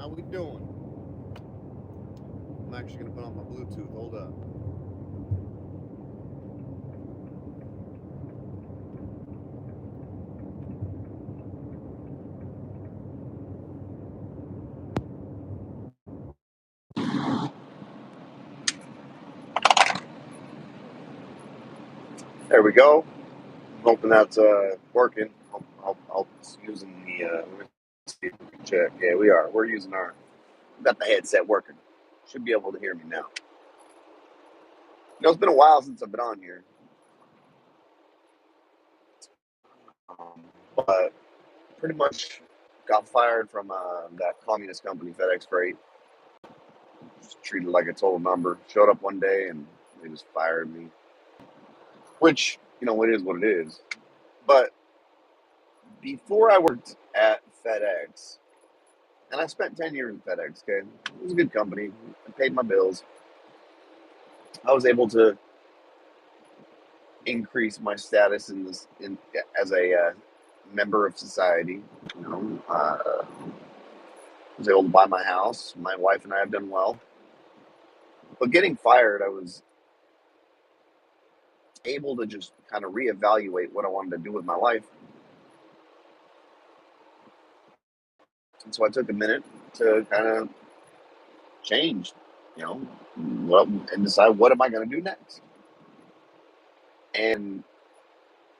How we doing? I'm actually gonna put on my Bluetooth. Hold up. There we go. I'm hoping that's working. I'll using the. Let's see if we can check. Yeah, we are. We're using our. Got the headset working. Should be able to hear me now. It's been a while since I've been on here, but pretty much got fired from that communist company, FedEx Freight. Just treated like a total number. Showed up one day and they just fired me. Which it is what it is. But before I worked at FedEx, and I spent 10 years at FedEx, okay? It was a good company. I paid my bills. I was able to increase my status as a member of society. Was able to buy my house. My wife and I have done well. But getting fired, I was able to just kind of reevaluate what I wanted to do with my life. And so I took a minute to kind of change, and decide what am I going to do next. And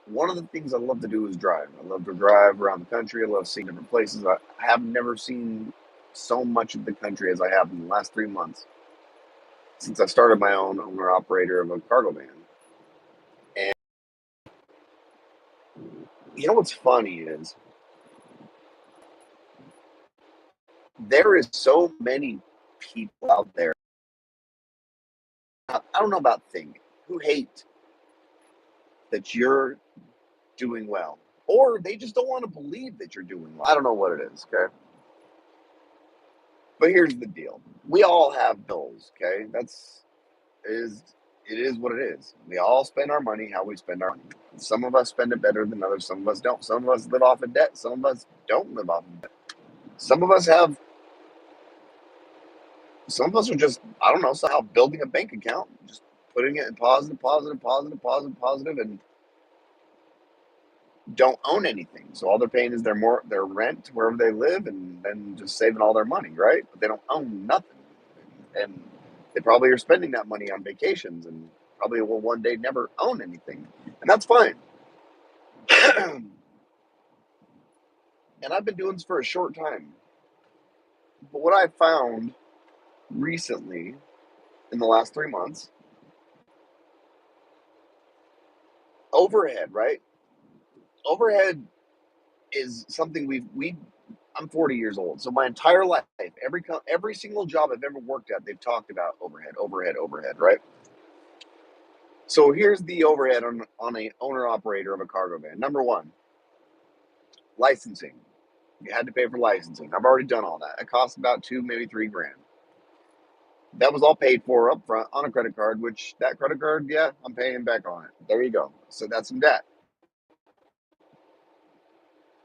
one of the things I love to do is drive. I love to drive around the country. I love seeing different places. I have never seen so much of the country as I have in the last 3 months since I started my own owner operator of a cargo van. And what's funny is there is so many people out there. I don't know about think who hate that you're doing well, or they just don't want to believe that you're doing well. I don't know what it is. Okay. But here's the deal. We all have bills, okay? It is what it is. We all spend our money how we spend our money. Some of us spend it better than others, some of us don't. Some of us live off of debt, some of us don't live off of debt. Some of us are just, I don't know, somehow building a bank account, just putting it in positive, positive, positive, positive, positive, and don't own anything. So all they're paying is their rent wherever they live, and then just saving all their money, right? But they don't own nothing. And they probably are spending that money on vacations and probably will one day never own anything. And that's fine. And I've been doing this for a short time. But what I found recently in the last 3 months, overhead, right? Overhead is something I'm 40 years old. So my entire life, every single job I've ever worked at, they've talked about overhead, right? So here's the overhead on a owner operator of a cargo van. Number one, licensing. You had to pay for licensing. I've already done all that. It cost about $2, maybe $3 grand. That was all paid for up front on a credit card, which that credit card, yeah, I'm paying back on it. There you go. So that's some debt.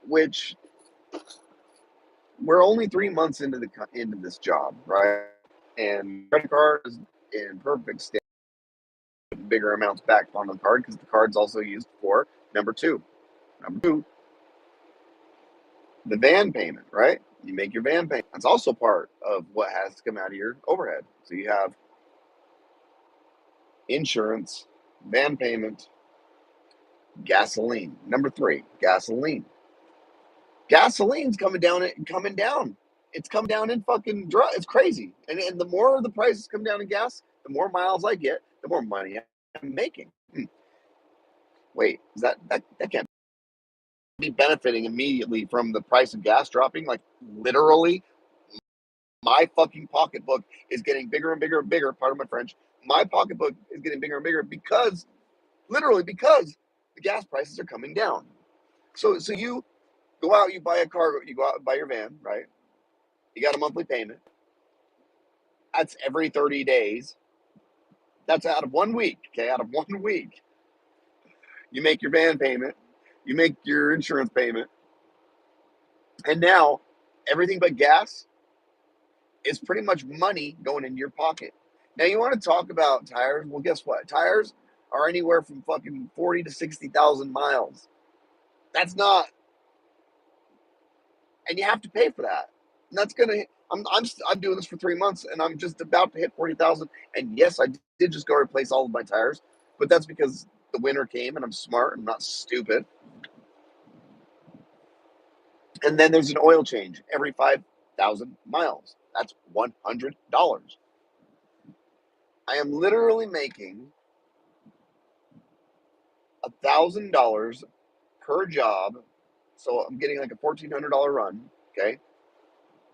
Which we're only 3 months into this job, right? And credit card is in perfect state. Bigger amounts back on the card because the card's also used for number two. Number two, the van payment, right? You make your van payment. That's also part of what has to come out of your overhead. So you have insurance, van payment, gasoline. Number three, gasoline. Gasoline's coming down. It's come down in fucking drugs. It's crazy. And the more the prices come down in gas, the more miles I get, the more money I'm making. Wait, is that can't be benefiting immediately from the price of gas dropping? Like literally, my fucking pocketbook is getting bigger and bigger and bigger. Pardon my French. My pocketbook is getting bigger and bigger because the gas prices are coming down. So you go out, you buy a car, you go out and buy your van, right? You got a monthly payment. That's every 30 days. That's out of 1 week, okay? Out of 1 week. You make your van payment, you make your insurance payment, and now everything but gas is pretty much money going into your pocket. Now, you want to talk about tires? Well, guess what? Tires are anywhere from fucking 40 to 60,000 miles. That's not, and you have to pay for that. And that's gonna. I'm doing this for 3 months, and I'm just about to hit 40,000. And yes, I did just go replace all of my tires, but that's because the winter came, and I'm smart. I'm not stupid. And then there's an oil change every 5,000 miles. That's $100. I am literally making $1,000 per job. So I'm getting like a $1,400 run. Okay.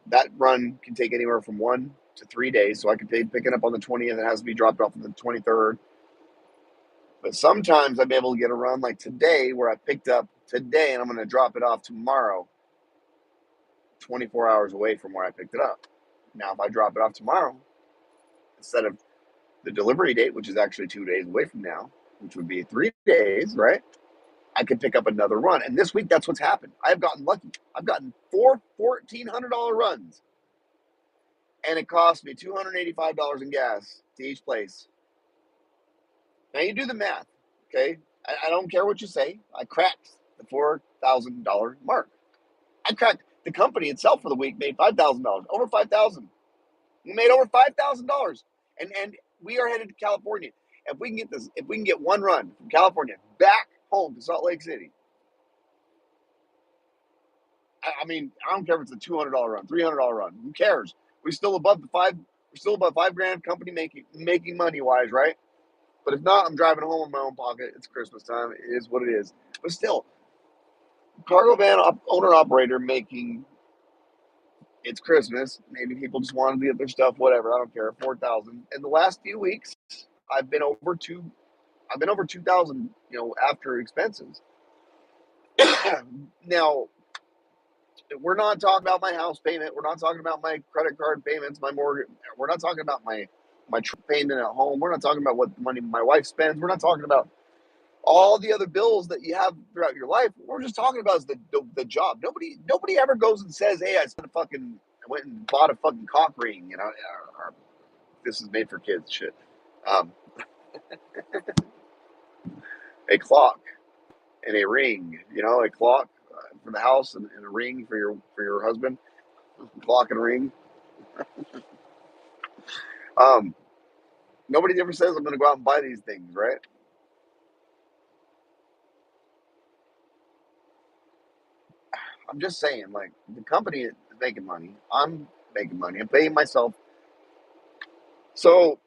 That run can take anywhere from 1 to 3 days. So I can pick it up on the 20th. It has to be dropped off on the 23rd. But sometimes I'm able to get a run like today where I picked up today and I'm going to drop it off tomorrow, 24 hours away from where I picked it up. Now, if I drop it off tomorrow, instead of the delivery date, which is actually 2 days away from now, which would be 3 days, right? I could pick up another run. And this week, that's what's happened. I've gotten lucky. I've gotten 4 $1,400 runs. And it cost me $285 in gas to each place. Now, you do the math, okay? I don't care what you say. I cracked the $4,000 mark. I cracked the company itself for the week, made $5,000, over $5,000. We made over $5,000. And we are headed to California. If we can get one run from California back home to Salt Lake City, I mean, I don't care if it's a $200 run, $300 run. Who cares? We're still above $5,000 company making money wise, right? But if not, I'm driving home in my own pocket. It's Christmas time. It is what it is. But still, cargo van owner operator making, it's Christmas. Maybe people just wanted to get their stuff, whatever. I don't care. 4,000. In the last few weeks, I've been over 2,000, after expenses. Now, we're not talking about my house payment. We're not talking about my credit card payments, my mortgage. We're not talking about my payment at home. We're not talking about what money my wife spends. We're not talking about all the other bills that you have throughout your life. What we're just talking about is the job. Nobody ever goes and says, "Hey, I went and bought a fucking cock ring." Or, this is made for kids. Shit. Um, a clock and a ring. A clock for the house and a ring for your husband. Clock and ring. Nobody ever says I'm going to go out and buy these things, right? I'm just saying, like, the company is making money. I'm making money. I'm paying myself. So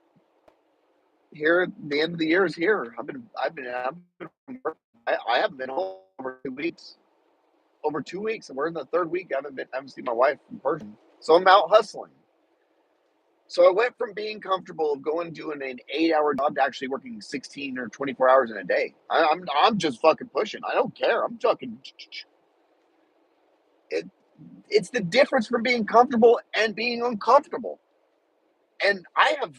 here, the end of the year is here. I haven't been home over 2 weeks. Over 2 weeks, and we're in the third week. I haven't seen my wife in person. So I'm out hustling. So I went from being comfortable of doing an 8-hour job to actually working 16 or 24 hours in a day. I'm just fucking pushing. I don't care. I'm fucking. It's the difference from being comfortable and being uncomfortable. And I have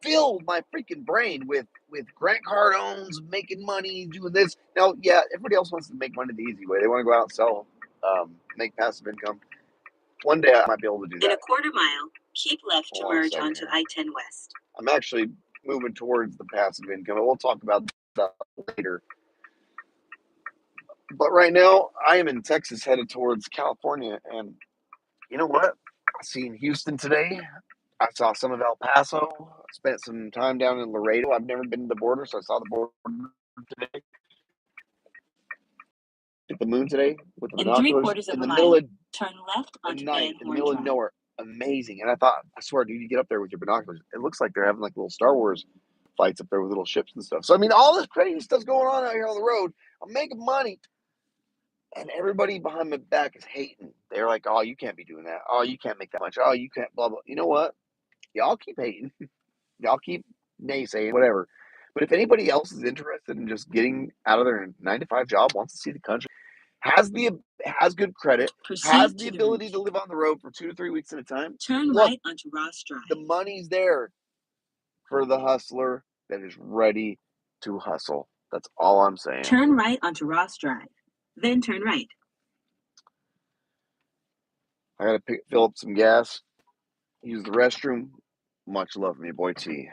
filled my freaking brain with Grant Cardone's making money doing this. Now, yeah, everybody else wants to make money the easy way. They want to go out and sell, make passive income. One day I might be able to do that. In a quarter mile, keep left to merge onto I-10 West. I'm actually moving towards the passive income, and we'll talk about that later. But right now, I am in Texas, headed towards California, and you know what? I seen Houston today. I saw some of El Paso. I spent some time down in Laredo. I've never been to the border, so I saw the border today. Hit the moon today with the binoculars. In the middle of turn left onto night, in the middle of nowhere. Amazing. And I swear, dude, you get up there with your binoculars. It looks like they're having like little Star Wars fights up there with little ships and stuff. So, I mean, all this crazy stuff's going on out here on the road. I'm making money. And everybody behind my back is hating. They're like, "Oh, you can't be doing that. Oh, you can't make that much. Oh, you can't blah, blah." You know what? Y'all keep hating. Y'all keep naysaying, whatever. But if anybody else is interested in just getting out of their 9-to-5 job, wants to see the country, has good credit, has the ability to live on the road for 2 to 3 weeks at a time, turn right onto Ross Drive. The money's there for the hustler that is ready to hustle. That's all I'm saying. Turn right onto Ross Drive, then turn right. I gotta fill up some gas use the restroom. Much love from your boy T.